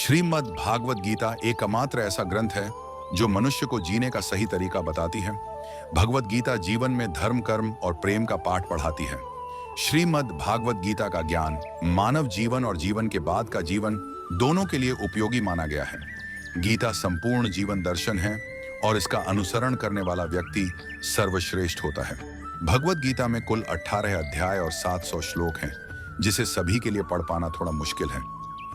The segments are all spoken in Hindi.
श्रीमद् भागवत गीता एकमात्र ऐसा ग्रंथ है जो मनुष्य को जीने का सही तरीका बताती है। भगवत गीता जीवन में धर्म, कर्म और प्रेम का पाठ पढ़ाती है। श्रीमद् भागवत गीता का ज्ञान मानव जीवन और जीवन के बाद का जीवन दोनों के लिए उपयोगी माना गया है। गीता संपूर्ण जीवन दर्शन है और इसका अनुसरण करने वाला व्यक्ति सर्वश्रेष्ठ होता है। भगवत गीता में कुल 18 अध्याय और 700 श्लोक हैं, जिसे सभी के लिए पढ़ पाना थोड़ा मुश्किल है।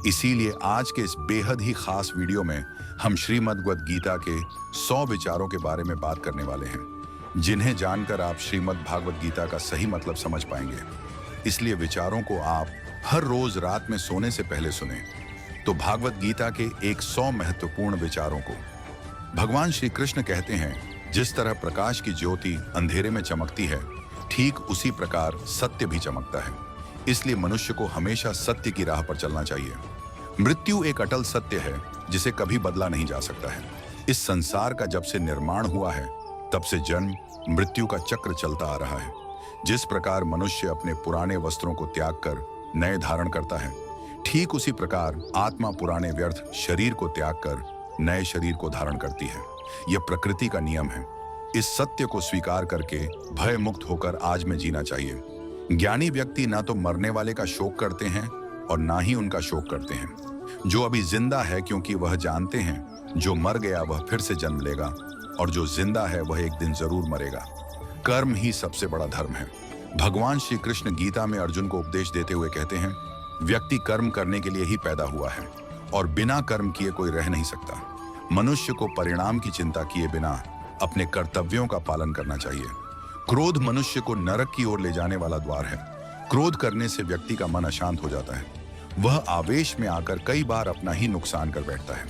इसीलिए आज के इस बेहद ही खास वीडियो में हम श्रीमद् गीता के 100 विचारों के बारे में बात करने वाले हैं, जिन्हें जानकर आप श्रीमद् भागवत गीता का सही मतलब समझ पाएंगे। इसलिए विचारों को आप हर रोज रात में सोने से पहले सुने। तो भागवत गीता के एक 100 महत्वपूर्ण विचारों को भगवान श्री कृष्ण कहते हैं, जिस तरह प्रकाश की ज्योति अंधेरे में चमकती है, ठीक उसी प्रकार सत्य भी चमकता है। इसलिए मनुष्य को हमेशा सत्य की राह पर चलना चाहिए। मृत्यु एक अटल सत्य है जिसे कभी बदला नहीं जा सकता है। इस संसार का जब से निर्माण हुआ है, तब से जन्म मृत्यु का चक्र चलता आ रहा है। जिस प्रकार मनुष्य अपने पुराने वस्त्रों को त्याग कर नए धारण करता है, ठीक उसी प्रकार आत्मा पुराने व्यर्थ शरीर को त्याग कर नए शरीर को धारण करती है। यह प्रकृति का नियम है। इस सत्य को स्वीकार करके भय मुक्त होकर आज में जीना चाहिए। ज्ञानी व्यक्ति ना तो मरने वाले का शोक करते हैं और ना ही उनका शोक करते हैं। जो अभी जिंदा है, क्योंकि वह जानते हैं जो मर गया वह फिर से जन्म लेगा, और जो जिंदा है वह एक दिन जरूर मरेगा। कर्म ही सबसे बड़ा धर्म है। भगवान श्री कृष्ण गीता में अर्जुन को उपदेश देते हुए कहते हैं, व्यक्ति कर्म करने के लिए ही पैदा हुआ है और बिना कर्म किए कोई रह नहीं सकता। मनुष्य को परिणाम की चिंता किए बिना अपने कर्तव्यों का पालन करना चाहिए। क्रोध मनुष्य को नरक की ओर ले जाने वाला द्वार है। क्रोध करने से व्यक्ति का मन अशांत हो जाता है। वह आवेश में आकर कई बार अपना ही नुकसान कर बैठता है।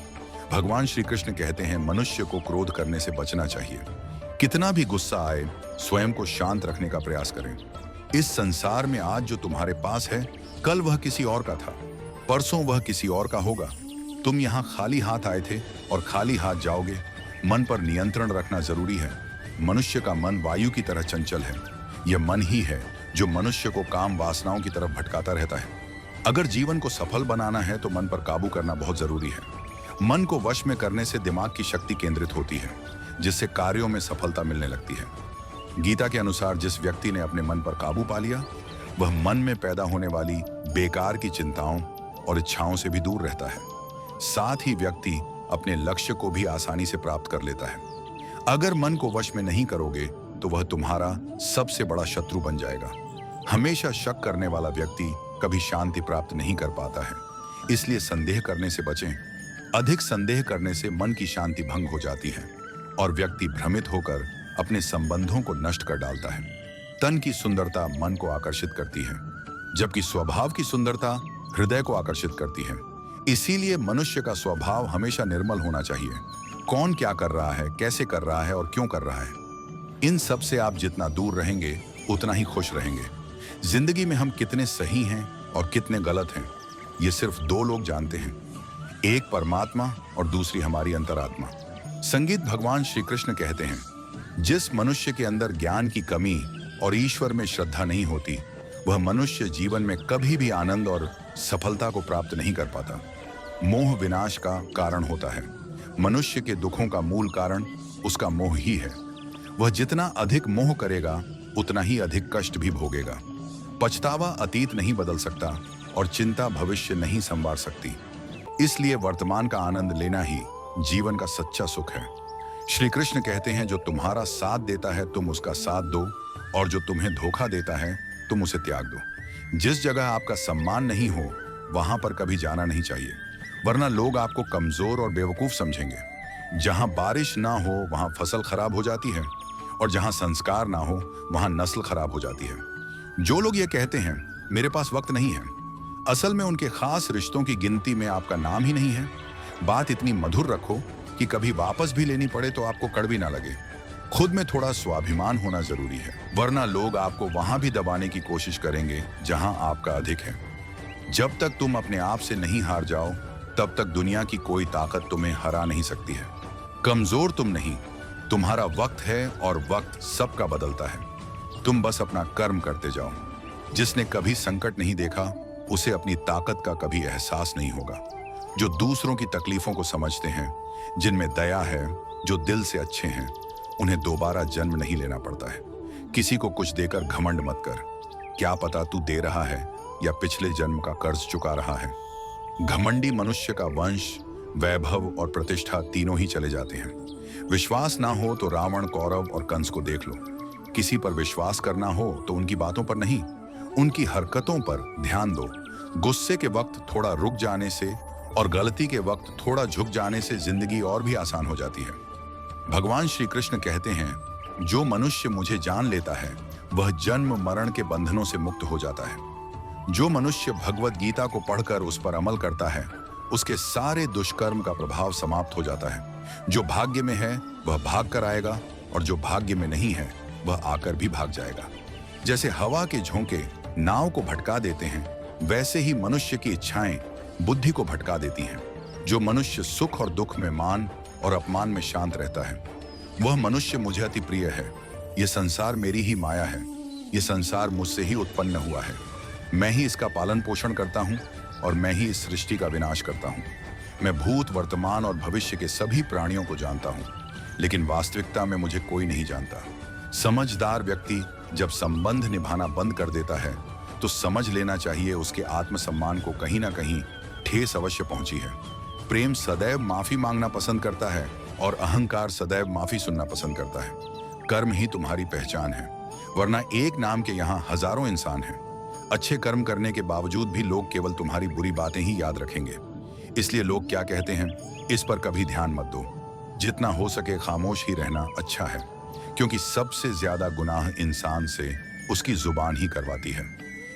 भगवान श्री कृष्ण कहते हैं, मनुष्य को क्रोध करने से बचना चाहिए। कितना भी गुस्सा आए, स्वयं को शांत रखने का प्रयास करें। इस संसार में आज जो तुम्हारे पास है, कल वह किसी और का था, परसों वह किसी और का होगा। तुम यहाँ खाली हाथ आए थे और खाली हाथ जाओगे। मन पर नियंत्रण रखना जरूरी है। मनुष्य का मन वायु की तरह चंचल है। यह मन ही है जो मनुष्य को काम वासनाओं की तरफ भटकाता रहता है। अगर जीवन को सफल बनाना है तो मन पर काबू करना बहुत जरूरी है। मन को वश में करने से दिमाग की शक्ति केंद्रित होती है, जिससे कार्यों में सफलता मिलने लगती है। गीता के अनुसार जिस व्यक्ति ने अपने मन पर काबू पा लिया, वह मन में पैदा होने वाली बेकार की चिंताओं और इच्छाओं से भी दूर रहता है। साथ ही व्यक्ति अपने लक्ष्य को भी आसानी से प्राप्त कर लेता है। अगर मन को वश में नहीं करोगे तो वह तुम्हारा सबसे बड़ा शत्रु बन जाएगा। हमेशा शक करने वाला व्यक्ति कभी शांति प्राप्त नहीं कर पाता है। इसलिए संदेह करने से बचें। अधिक संदेह करने से मन की शांति भंग हो जाती है और व्यक्ति भ्रमित होकर अपने संबंधों को नष्ट कर डालता है। तन की सुंदरता मन को आकर्षित करती है, जबकि स्वभाव की सुंदरता हृदय को आकर्षित करती है। इसीलिए मनुष्य का स्वभाव हमेशा निर्मल होना चाहिए। कौन क्या कर रहा है, कैसे कर रहा है और क्यों कर रहा है, इन सब से आप जितना दूर रहेंगे उतना ही खुश रहेंगे। जिंदगी में हम कितने सही हैं और कितने गलत हैं, ये सिर्फ 2 लोग जानते हैं, एक परमात्मा और दूसरी हमारी अंतरात्मा। संगीत भगवान श्री कृष्ण कहते हैं, जिस मनुष्य के अंदर ज्ञान की कमी और ईश्वर में श्रद्धा नहीं होती, वह मनुष्य जीवन में कभी भी आनंद और सफलता को प्राप्त नहीं कर पाता। मोह विनाश का कारण होता है। मनुष्य के दुखों का मूल कारण उसका मोह ही है। वह जितना अधिक मोह करेगा उतना ही अधिक कष्ट भी भोगेगा। पछतावा अतीत नहीं बदल सकता और चिंता भविष्य नहीं संवार सकती। इसलिए वर्तमान का आनंद लेना ही जीवन का सच्चा सुख है। श्री कृष्ण कहते हैं, जो तुम्हारा साथ देता है तुम उसका साथ दो, और जो तुम्हें धोखा देता है तुम उसे त्याग दो। जिस जगह आपका सम्मान नहीं हो वहां पर कभी जाना नहीं चाहिए, वरना लोग आपको कमजोर और बेवकूफ समझेंगे। जहां बारिश ना हो वहां फसल खराब हो जाती है, और जहां संस्कार ना हो वहां नस्ल खराब हो जाती है। जो लोग ये कहते हैं मेरे पास वक्त नहीं है, असल में उनके खास रिश्तों की गिनती में आपका नाम ही नहीं है। बात इतनी मधुर रखो कि कभी वापस भी लेनी पड़े तो आपको कड़वी ना लगे। खुद में थोड़ा स्वाभिमान होना जरूरी है, वरना लोग आपको वहां भी दबाने की कोशिश करेंगे जहां आपका अधिक है। जब तक तुम अपने आप से नहीं हार जाओ, तब तक दुनिया की कोई ताकत तुम्हें हरा नहीं सकती है। कमजोर तुम नहीं, तुम्हारा वक्त है और वक्त सबका बदलता है। तुम बस अपना कर्म करते जाओ। जिसने कभी संकट नहीं देखा, उसे अपनी ताकत का कभी एहसास नहीं होगा। जो दूसरों की तकलीफों को समझते हैं, जिनमें दया है, जो दिल से अच्छे हैं, उन्हें दोबारा जन्म नहीं लेना पड़ता है। किसी को कुछ देकर घमंड मत कर। क्या पता तू दे रहा है या पिछले जन्म का कर्ज चुका रहा है। घमंडी मनुष्य का वंश, वैभव और प्रतिष्ठा तीनों ही चले जाते हैं। विश्वास ना हो तो रावण, कौरव और कंस को देख लो। किसी पर विश्वास करना हो तो उनकी बातों पर नहीं, उनकी हरकतों पर ध्यान दो। गुस्से के वक्त थोड़ा रुक जाने से और गलती के वक्त थोड़ा झुक जाने से जिंदगी और भी आसान हो जाती है। भगवान श्री कृष्ण कहते हैं, जो मनुष्य मुझे जान लेता है वह जन्म मरण के बंधनों से मुक्त हो जाता है। जो मनुष्य भगवत गीता को पढ़कर उस पर अमल करता है, उसके सारे दुष्कर्म का प्रभाव समाप्त हो जाता है। जो भाग्य में है वह भाग कर आएगा और जो भाग्य में नहीं है वह आकर भी भाग जाएगा। जैसे हवा के झोंके नाव को भटका देते हैं, वैसे ही मनुष्य की इच्छाएं बुद्धि को भटका देती हैं। जो मनुष्य सुख और दुख में, मान और अपमान में शांत रहता है, वह मनुष्य मुझे अति प्रिय है। यह संसार मेरी ही माया है। यह संसार मुझसे ही उत्पन्न हुआ है। मैं ही इसका पालन पोषण करता हूँ और मैं ही इस सृष्टि का विनाश करता हूँ। मैं भूत, वर्तमान और भविष्य के सभी प्राणियों को जानता हूँ, लेकिन वास्तविकता में मुझे कोई नहीं जानता। समझदार व्यक्ति जब संबंध निभाना बंद कर देता है तो समझ लेना चाहिए उसके आत्मसम्मान को कहीं ना कहीं ठेस अवश्य पहुंची है। प्रेम सदैव माफी मांगना पसंद करता है और अहंकार सदैव माफी सुनना पसंद करता है। कर्म ही तुम्हारी पहचान है, वरना एक नाम के यहाँ हजारों इंसान हैं। अच्छे कर्म करने के बावजूद भी लोग केवल तुम्हारी बुरी बातें ही याद रखेंगे। इसलिए लोग क्या कहते हैं, इस पर कभी ध्यान मत दो। जितना हो सके खामोश ही रहना अच्छा है, क्योंकि सबसे ज्यादा गुनाह इंसान से उसकी जुबान ही करवाती है।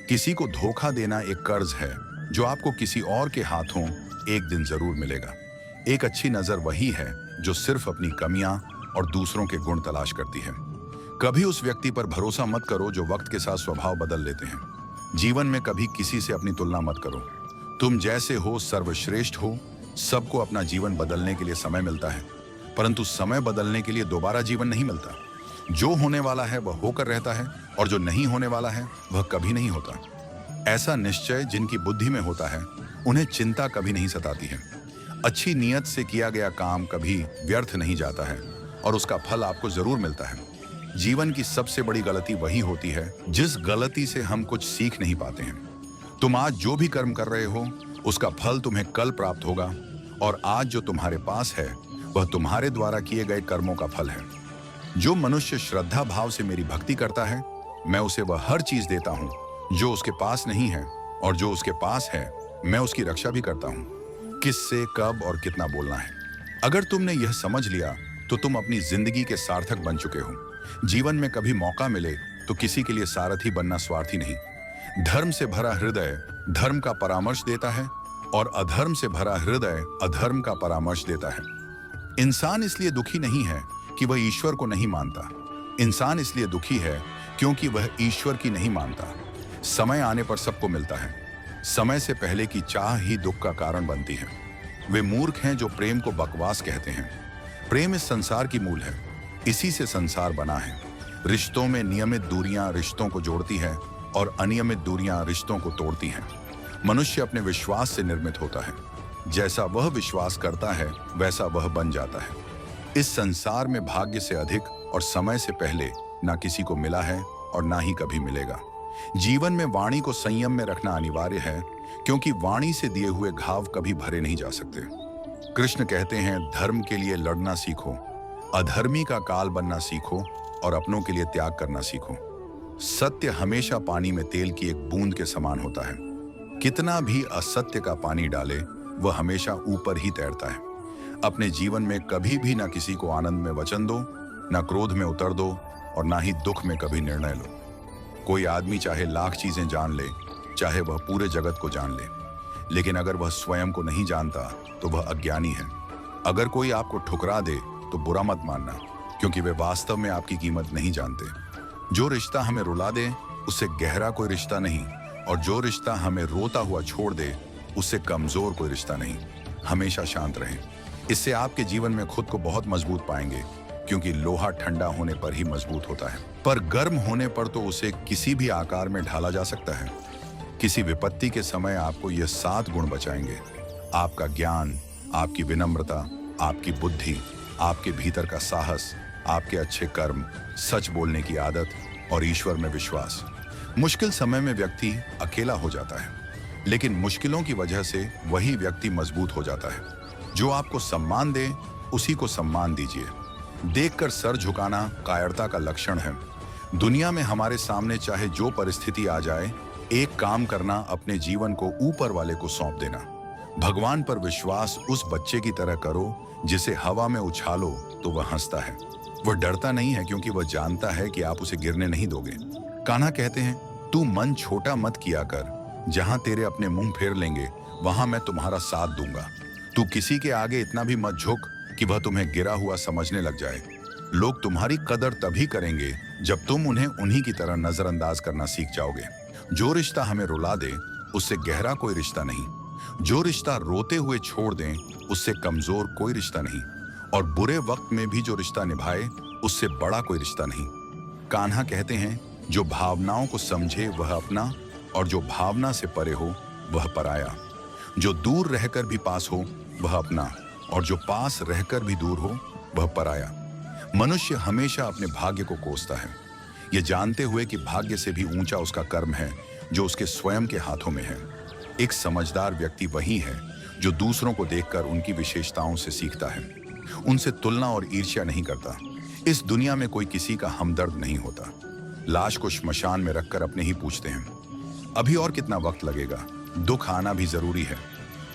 किसी को धोखा देना एक कर्ज है जो आपको किसी और के हाथों एक दिन जरूर मिलेगा। एक अच्छी नजर वही है जो सिर्फ अपनी कमियां और दूसरों के गुण तलाश करती है। कभी उस व्यक्ति पर भरोसा मत करो जो वक्त के साथ स्वभाव बदल लेते हैं। जीवन में कभी किसी से अपनी तुलना मत करो। तुम जैसे हो सर्वश्रेष्ठ हो। सबको अपना जीवन बदलने के लिए समय मिलता है, परंतु समय बदलने के लिए दोबारा जीवन नहीं मिलता। जो होने वाला है वह होकर रहता है और जो नहीं होने वाला है वह कभी नहीं होता। ऐसा निश्चय जिनकी बुद्धि में होता है, उन्हें चिंता कभी नहीं सताती है। अच्छी नीयत से किया गया काम कभी व्यर्थ नहीं जाता है और उसका फल आपको जरूर मिलता है। जीवन की सबसे बड़ी गलती वही होती है जिस गलती से हम कुछ सीख नहीं पाते हैं। तुम आज जो भी कर्म कर रहे हो उसका फल तुम्हें कल प्राप्त होगा, और आज जो तुम्हारे पास है वह तुम्हारे द्वारा किए गए कर्मों का फल है। जो मनुष्य श्रद्धा भाव से मेरी भक्ति करता है, मैं उसे वह हर चीज देता हूँ जो उसके पास नहीं है, और जो उसके पास है मैं उसकी रक्षा भी करता हूँ। किससे, कब और कितना बोलना है। अगर तुमने यह समझ लिया तो तुम अपनी जिंदगी के सार्थक बन चुके हो। जीवन में कभी मौका मिले तो किसी के लिए सारथी बनना स्वार्थी नहीं। धर्म से भरा हृदय धर्म का परामर्श देता है और अधर्म से भरा हृदय अधर्म का परामर्श देता है। इंसान इसलिए दुखी नहीं है कि वह ईश्वर को नहीं मानता। इंसान इसलिए दुखी है क्योंकि वह ईश्वर की नहीं मानता। समय आने पर सबको मिलता है। समय से पहले की चाह ही दुख का कारण बनती है। वे मूर्ख हैं जो प्रेम को बकवास कहते हैं। प्रेम इस संसार की मूल है, इसी से संसार बना है। रिश्तों में नियमित दूरियां रिश्तों को जोड़ती है और अनियमित दूरियां रिश्तों को तोड़ती हैं। मनुष्य अपने विश्वास से निर्मित होता है। जैसा वह विश्वास करता है वैसा वह बन जाता है। इस संसार में भाग्य से अधिक और समय से पहले ना किसी को मिला है और ना ही कभी मिलेगा। जीवन में वाणी को संयम में रखना अनिवार्य है, क्योंकि वाणी से दिए हुए घाव कभी भरे नहीं जा सकते। कृष्ण कहते हैं, धर्म के लिए लड़ना सीखो, अधर्मी का काल बनना सीखो और अपनों के लिए त्याग करना सीखो। सत्य हमेशा पानी में तेल की एक बूंद के समान होता है। कितना भी असत्य का पानी डाले वह हमेशा ऊपर ही तैरता है। अपने जीवन में कभी भी ना किसी को आनंद में वचन दो, ना क्रोध में उतर दो और ना ही दुख में कभी निर्णय लो। कोई आदमी चाहे लाख चीजें जान ले, चाहे वह पूरे जगत को जान ले, लेकिन अगर वह स्वयं को नहीं जानता तो वह अज्ञानी है। अगर कोई आपको ठुकरा दे तो बुरा मत मानना, क्योंकि वे वास्तव में आपकी कीमत नहीं जानते। जो रिश्ता हमें रुला दे उससे गहरा कोई रिश्ता नहीं, और जो रिश्ता हमें रोता हुआ छोड़ दे उससे कमजोर कोई रिश्ता नहीं। हमेशा शांत रहें, इससे आपके जीवन में खुद को बहुत मजबूत पाएंगे, क्योंकि लोहा ठंडा होने पर ही मजबूत होता है, पर गर्म होने पर तो उसे किसी भी आकार में ढाला जा सकता है। किसी विपत्ति के समय आपको यह 7 गुण बचाएंगे। आपका ज्ञान, आपकी विनम्रता, आपकी बुद्धि, आपके भीतर का साहस, आपके अच्छे कर्म, सच बोलने की आदत और ईश्वर में विश्वास। मुश्किल समय में व्यक्ति अकेला हो जाता है, लेकिन मुश्किलों की वजह से वही व्यक्ति मजबूत हो जाता है। जो आपको सम्मान दे, उसी को सम्मान दीजिए। देखकर सर झुकाना कायरता का लक्षण है। दुनिया में हमारे सामने चाहे जो परिस्थिति आ जाए, एक काम करना, अपने जीवन को ऊपर वाले को सौंप देना। भगवान पर विश्वास उस बच्चे की तरह करो जिसे हवा में उछालो तो वह हंसता है। वह डरता नहीं है क्योंकि वह जानता है कि आप उसे गिरने नहीं दोगे। कान्हा कहते हैं, तू मन छोटा मत किया कर, जहां तेरे अपने मुंह फेर लेंगे वहां मैं तुम्हारा साथ दूंगा। तू किसी के आगे इतना भी मत झुक कि वह तुम्हें गिरा हुआ समझने लग जाए। लोग तुम्हारी कदर तभी करेंगे जब तुम उन्हें उन्हीं की तरह नजरअंदाज करना सीख जाओगे। जो रिश्ता हमें रुला दे, उससे गहरा कोई रिश्ता नहीं। जो रिश्ता रोते हुए छोड़ दें, उससे कमजोर कोई रिश्ता नहीं। और बुरे वक्त में भी जो रिश्ता निभाए, उससे बड़ा कोई रिश्ता नहीं। कान्हा कहते हैं, जो भावनाओं को समझे वह अपना, और जो भावना से परे हो वह पराया। जो दूर रहकर भी पास हो वह अपना, और जो पास रहकर भी दूर हो वह पराया। मनुष्य हमेशा अपने भाग्य को कोसता है, ये जानते हुए कि भाग्य से भी ऊंचा उसका कर्म है जो उसके स्वयं के हाथों में है। एक समझदार व्यक्ति वही है जो दूसरों को देखकर उनकी विशेषताओं से सीखता है, उनसे तुलना और ईर्ष्या नहीं करता। इस दुनिया में कोई किसी का हमदर्द नहीं होता। लाश को श्मशान में रखकर अपने ही पूछते हैं, अभी और कितना वक्त लगेगा? दुख आना भी जरूरी है,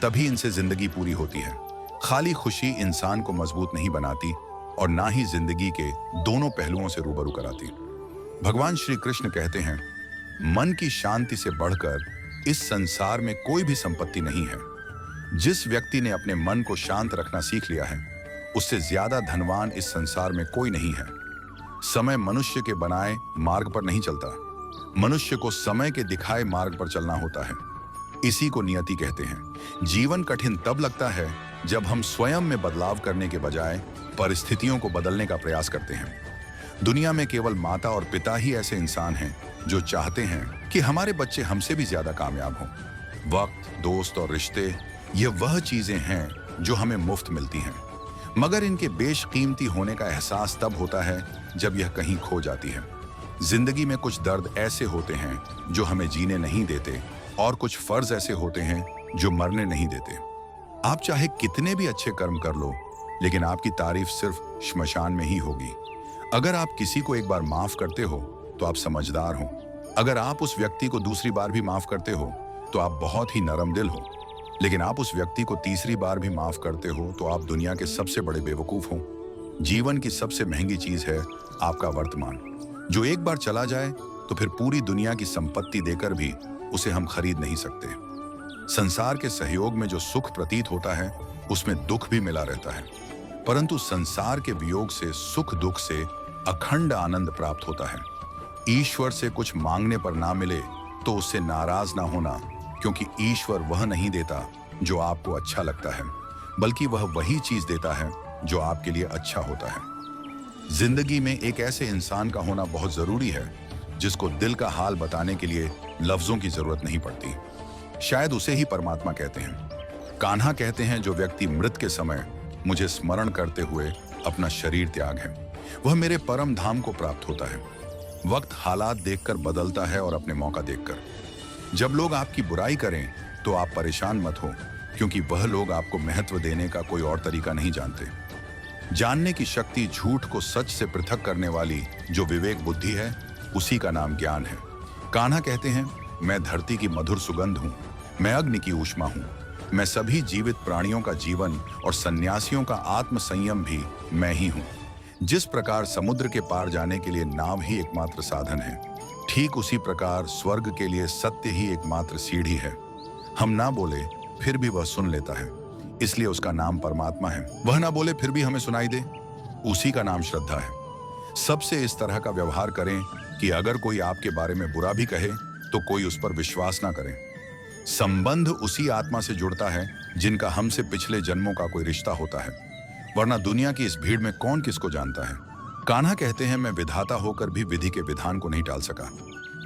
तभी इनसे जिंदगी पूरी होती है। खाली खुशी इंसान को मजबूत नहीं बनाती और ना ही जिंदगी के दोनों पहलुओं से रूबरू कराती। भगवान श्री कृष्ण कहते हैं, मन की शांति से बढ़कर इस संसार में कोई भी संपत्ति नहीं है। जिस व्यक्ति ने अपने मन को शांत रखना सीख लिया है, उससे ज्यादा धनवान इस संसार में कोई नहीं है। समय मनुष्य के बनाए मार्ग पर नहीं चलता, मनुष्य को समय के दिखाए मार्ग पर चलना होता है। इसी को नियति कहते हैं। जीवन कठिन तब लगता है जब हम स्वयं में बदलाव करने के बजाय परिस्थितियों को बदलने का प्रयास करते हैं। दुनिया में केवल माता और पिता ही ऐसे इंसान हैं जो चाहते हैं कि हमारे बच्चे हमसे भी ज्यादा कामयाब हों। वक्त, दोस्त और रिश्ते, ये वह चीजें हैं जो हमें मुफ्त मिलती हैं, मगर इनके बेशकीमती होने का एहसास तब होता है जब यह कहीं खो जाती है। जिंदगी में कुछ दर्द ऐसे होते हैं जो हमें जीने नहीं देते, और कुछ फर्ज ऐसे होते हैं जो मरने नहीं देते। आप चाहे कितने भी अच्छे कर्म कर लो, लेकिन आपकी तारीफ सिर्फ श्मशान में ही होगी। अगर आप किसी को एक बार माफ करते हो तो आप समझदार हो। अगर आप उस व्यक्ति को दूसरी बार भी माफ करते हो तो आप बहुत ही नरम दिल हो। लेकिन आप उस व्यक्ति को तीसरी बार भी माफ करते हो तो आप दुनिया के सबसे बड़े बेवकूफ हो। जीवन की सबसे महंगी चीज है आपका वर्तमान, जो एक बार चला जाए तो फिर पूरी दुनिया की संपत्ति देकर भी उसे हम खरीद नहीं सकते। संसार के सहयोग में जो सुख प्रतीत होता है, उसमें दुख भी मिला रहता है, परंतु संसार के वियोग से, सुख दुख से अखंड आनंद प्राप्त होता है। ईश्वर से कुछ मांगने पर ना मिले तो उससे नाराज ना होना, क्योंकि ईश्वर वह नहीं देता जो आपको अच्छा लगता है, बल्कि वह वही चीज देता है जो आपके लिए अच्छा होता है। जिंदगी में एक ऐसे इंसान का होना बहुत जरूरी है जिसको दिल का हाल बताने के लिए लफ्जों की जरूरत नहीं पड़ती। शायद उसे ही परमात्मा कहते हैं। कान्हा कहते हैं, जो व्यक्ति मृत के समय मुझे स्मरण करते हुए अपना शरीर त्याग है, वह मेरे परम धाम को प्राप्त होता है। वक्त हालात देखकर बदलता है और अपने मौका देखकर। जब लोग आपकी बुराई करें तो आप परेशान मत हो, क्योंकि वह लोग आपको महत्व देने का कोई और तरीका नहीं जानते। जानने की शक्ति, झूठ को सच से पृथक करने वाली जो विवेक बुद्धि है, उसी का नाम ज्ञान है। कान्हा कहते हैं, मैं धरती की मधुर सुगंध हूँ, मैं अग्नि की ऊष्मा हूँ, मैं सभी जीवित प्राणियों का जीवन और सन्यासियों का आत्म संयम भी मैं ही हूँ। जिस प्रकार समुद्र के पार जाने के लिए नाव ही एकमात्र साधन है, ठीक उसी प्रकार स्वर्ग के लिए सत्य ही एकमात्र सीढ़ी है। हम ना बोले फिर भी वह सुन लेता है, इसलिए उसका नाम परमात्मा है। वह ना बोले फिर भी हमें सुनाई दे, उसी का नाम श्रद्धा है। सबसे इस तरह का व्यवहार करें कि अगर कोई आपके बारे में बुरा भी कहे तो कोई उस पर विश्वास ना करे। संबंध उसी आत्मा से जुड़ता है जिनका हमसे पिछले जन्मों का कोई रिश्ता होता है, वरना दुनिया की इस भीड़ में कौन किसको जानता है। कान्हा कहते हैं, मैं विधाता होकर भी विधि के विधान को नहीं टाल सका।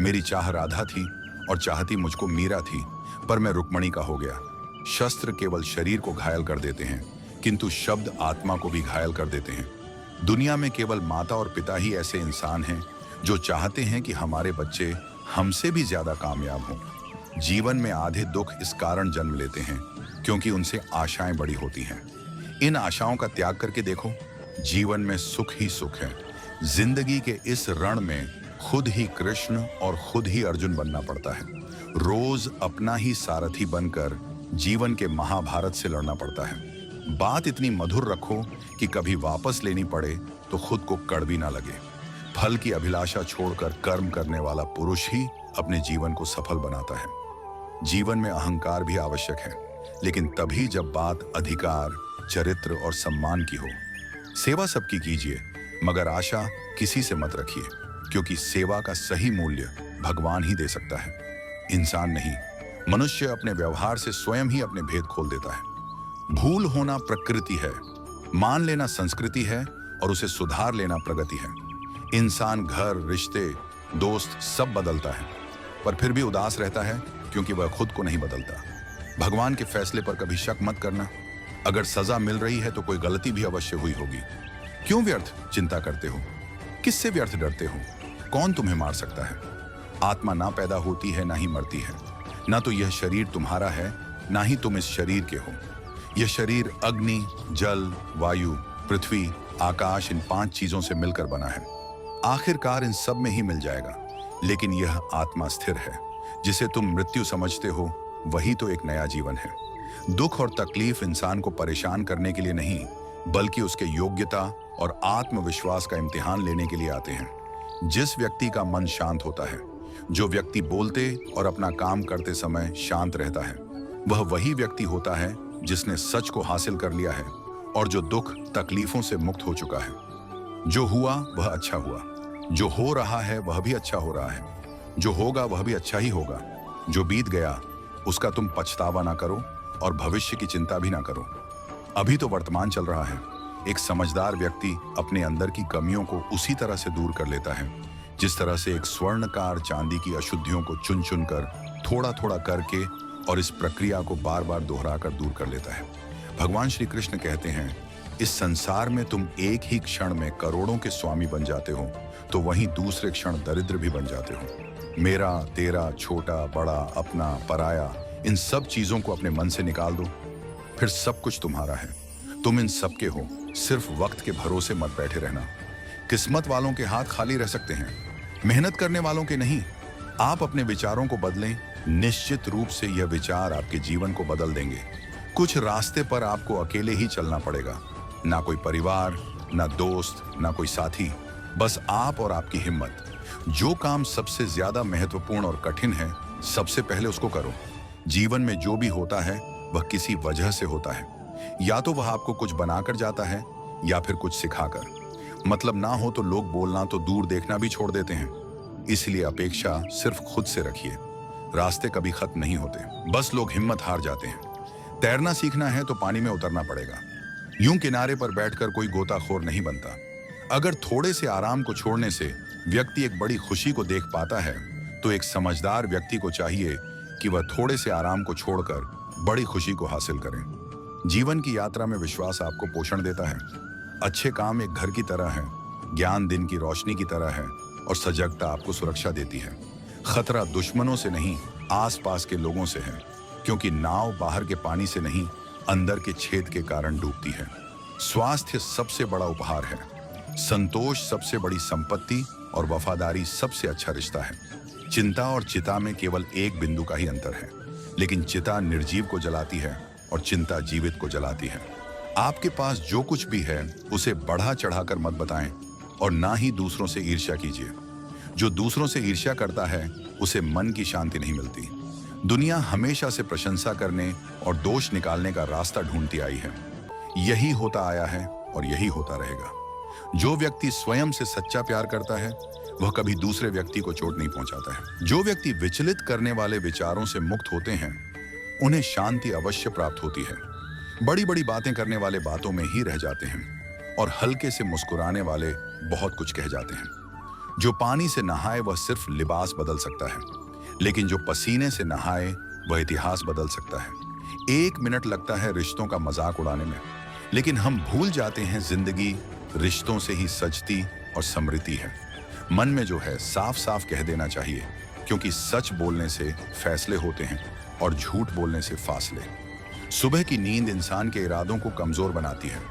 मेरी चाह राधा थी और चाहती मुझको मीरा थी, पर मैं रुक्मणी का हो गया। शस्त्र केवल शरीर को घायल कर देते हैं, किंतु शब्द आत्मा को भी घायल कर देते हैं। दुनिया में केवल माता और पिता ही ऐसे इंसान हैं जो चाहते हैं कि हमारे बच्चे हमसे भी ज्यादा कामयाब हों। जीवन में आधे दुख इस कारण जन्म लेते हैं क्योंकि उनसे आशाएं बड़ी होती हैं। इन आशाओं का त्याग करके देखो, जीवन में सुख ही सुख है। जिंदगी के इस रण में खुद ही कृष्ण और खुद ही अर्जुन बनना पड़ता है। रोज अपना ही सारथी बनकर जीवन के महाभारत से लड़ना पड़ता है। बात इतनी मधुर रखो कि कभी वापस लेनी पड़े तो खुद को कड़वी ना लगे। फल की अभिलाषा छोड़कर कर्म करने वाला पुरुष ही अपने जीवन को सफल बनाता है। जीवन में अहंकार भी आवश्यक है, लेकिन तभी जब बात अधिकार, चरित्र और सम्मान की हो। सेवा सबकी कीजिए, मगर आशा किसी से मत रखिए, क्योंकि सेवा का सही मूल्य भगवान ही दे सकता है, इंसान नहीं। मनुष्य अपने व्यवहार से स्वयं ही अपने भेद खोल देता है। भूल होना प्रकृति है, मान लेना संस्कृति है और उसे सुधार लेना प्रगति है। इंसान घर, रिश्ते, दोस्त सब बदलता है, पर फिर भी उदास रहता है क्योंकि वह खुद को नहीं बदलता। भगवान के फैसले पर कभी शक मत करना। अगर सजा मिल रही है तो कोई गलती भी अवश्य हुई होगी। क्यों व्यर्थ चिंता करते हो? किससे व्यर्थ डरते हो? कौन तुम्हें मार सकता है? आत्मा ना पैदा होती है ना ही मरती है। ना तो यह शरीर तुम्हारा है, ना ही तुम इस शरीर के हो। यह शरीर अग्नि, जल, वायु, पृथ्वी, आकाश, इन 5 चीजों से मिलकर बना है। आखिरकार इन सब में ही मिल जाएगा, लेकिन यह आत्मा स्थिर है। जिसे तुम मृत्यु समझते हो वही तो एक नया जीवन है। दुख और तकलीफ इंसान को परेशान करने के लिए नहीं, बल्कि उसके योग्यता और आत्मविश्वास का इम्तिहान लेने के लिए आते हैं। जिस व्यक्ति का मन शांत होता है, जो व्यक्ति बोलते और अपना काम करते समय शांत रहता है, वह वही व्यक्ति होता है जिसने सच को हासिल कर लिया है और जो दुख तकलीफों से मुक्त हो चुका है। जो हुआ वह अच्छा हुआ, जो हो रहा है वह भी अच्छा हो रहा है, जो होगा वह भी अच्छा ही होगा। जो बीत गया उसका तुम पछतावा ना करो और भविष्य की चिंता भी ना करो। अभी तो वर्तमान चल रहा है। एक समझदार व्यक्ति अपने अंदर की कमियों को उसी तरह से दूर कर लेता है जिस तरह से एक स्वर्णकार चांदी की अशुद्धियों को चुन चुन कर, थोड़ा थोड़ा करके और इस प्रक्रिया को बार बार दोहराकर दूर कर लेता है। भगवान श्री कृष्ण कहते हैं, इस संसार में तुम एक ही क्षण में करोड़ों के स्वामी बन जाते हो, तो वहीं दूसरे क्षण दरिद्र भी बन जाते हो। मेरा, तेरा, छोटा, बड़ा, अपना, पराया, इन सब चीजों को अपने मन से निकाल दो, फिर सब कुछ तुम्हारा है। तुम इन सब के हो। सिर्फ वक्त के भरोसे मत बैठे रहना। किस्मत वालों के हाथ खाली रह सकते हैं, मेहनत करने वालों के नहीं। आप अपने विचारों को बदलें, निश्चित रूप से यह विचार आपके जीवन को बदल देंगे। कुछ रास्ते पर आपको अकेले ही चलना पड़ेगा, ना कोई परिवार, ना दोस्त, ना कोई साथी, बस आप और आपकी हिम्मत। जो काम सबसे ज्यादा महत्वपूर्ण और कठिन है, सबसे पहले उसको करो। जीवन में जो भी होता है वह किसी वजह से होता है। या तो वह आपको कुछ बनाकर जाता है या फिर कुछ सिखाकर। मतलब ना हो तो लोग बोलना तो दूर देखना भी छोड़ देते हैं। इसलिए अपेक्षा सिर्फ खुद से रखिए। रास्ते कभी खत्म नहीं होते, बस लोग हिम्मत हार जाते हैं। तैरना सीखना है तो पानी में उतरना पड़ेगा। यूं किनारे पर बैठकर कोई गोताखोर नहीं बनता। अगर थोड़े से आराम को छोड़ने से व्यक्ति एक बड़ी खुशी को देख पाता है, तो एक समझदार व्यक्ति को चाहिए कि वह थोड़े से आराम को छोड़कर बड़ी खुशी को हासिल करें। जीवन की यात्रा में विश्वास आपको पोषण देता है। अच्छे काम एक घर की तरह है, ज्ञान दिन की रोशनी की तरह है और सजगता आपको सुरक्षा देती है। खतरा दुश्मनों से नहीं, आसपास के लोगों से है, क्योंकि नाव बाहर के पानी से नहीं, अंदर के छेद के कारण डूबती है। स्वास्थ्य सबसे बड़ा उपहार है, संतोष सबसे बड़ी संपत्ति और वफादारी सबसे अच्छा रिश्ता है। चिंता और चिता में केवल एक बिंदु का ही अंतर है, लेकिन चिता निर्जीव को जलाती है और चिंता जीवित को जलाती है। आपके पास जो कुछ भी है उसे बढ़ा चढ़ाकर मत बताएं और ना ही दूसरों से ईर्ष्या कीजिए। जो दूसरों से ईर्ष्या करता है उसे मन की शांति नहीं मिलती। दुनिया हमेशा से प्रशंसा करने और दोष निकालने का रास्ता ढूंढती आई है। यही होता आया है और यही होता रहेगा। जो व्यक्ति स्वयं से सच्चा प्यार करता है वह कभी दूसरे व्यक्ति को चोट नहीं पहुंचाता है। जो व्यक्ति विचलित करने वाले विचारों से मुक्त होते हैं उन्हें शांति अवश्य प्राप्त होती है। बड़ी बड़ी बातें करने वाले बातों में ही रह जाते हैं और हल्के से मुस्कुराने वाले बहुत कुछ कह जाते हैं। जो पानी से नहाए वह सिर्फ लिबास बदल सकता है, लेकिन जो पसीने से नहाए वह इतिहास बदल सकता है। एक मिनट लगता है रिश्तों का मजाक उड़ाने में, लेकिन हम भूल जाते हैं जिंदगी रिश्तों से ही सजती और समृद्धि है। मन में जो है साफ साफ कह देना चाहिए, क्योंकि सच बोलने से फैसले होते हैं और झूठ बोलने से फासले। सुबह की नींद इंसान के इरादों को कमजोर बनाती है।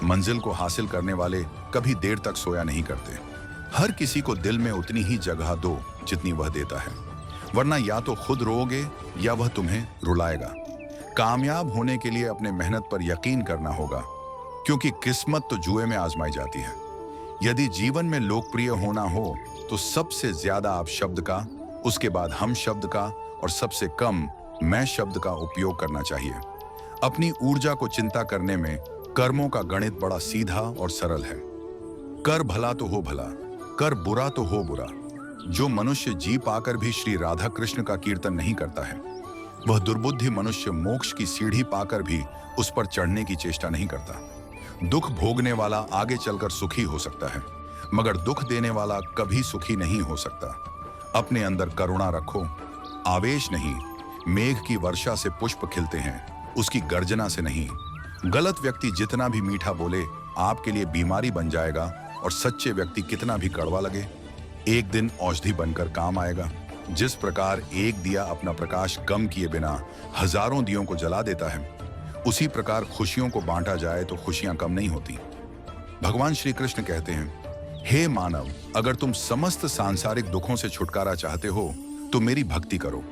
मंजिल को हासिल करने वाले कभी देर तक सोया नहीं करते। हर किसी को दिल में उतनी ही जगह दो जितनी वह देता है, वरना या तो खुद रोओगे या वह तुम्हें रुलाएगा। कामयाब होने के लिए अपने मेहनत पर यकीन करना होगा, क्योंकि किस्मत तो जुए में आजमाई जाती है। यदि जीवन में लोकप्रिय होना हो तो सबसे ज्यादा आप शब्द का, उसके बाद हम शब्द का और सबसे कम मैं शब्द का उपयोग करना चाहिए। अपनी ऊर्जा को चिंता करने में कर्मों का गणित बड़ा सीधा और सरल है। कर भला तो हो भला, कर बुरा तो हो बुरा। जो मनुष्य जी पाकर भी श्री राधा कृष्ण का कीर्तन नहीं करता है, वह दुर्बुद्धि मनुष्य मोक्ष की सीढ़ी पाकर भी उस पर चढ़ने की चेष्टा नहीं करता। दुख भोगने वाला आगे चलकर सुखी हो सकता है, मगर दुख देने वाला कभी सुखी नहीं हो सकता। अपने अंदर करुणा रखो, आवेश नहीं। मेघ की वर्षा से पुष्प खिलते हैं, उसकी गर्जना से नहीं। गलत व्यक्ति जितना भी मीठा बोले आपके लिए बीमारी बन जाएगा, और सच्चे व्यक्ति कितना भी कड़वा लगे एक दिन औषधि बनकर काम आएगा। जिस प्रकार एक दिया अपना प्रकाश कम किए बिना हजारों दियों को जला देता है, उसी प्रकार खुशियों को बांटा जाए तो खुशियां कम नहीं होती। भगवान श्री कृष्ण कहते हैं, हे मानव, अगर तुम समस्त सांसारिक दुखों से छुटकारा चाहते हो तो मेरी भक्ति करो।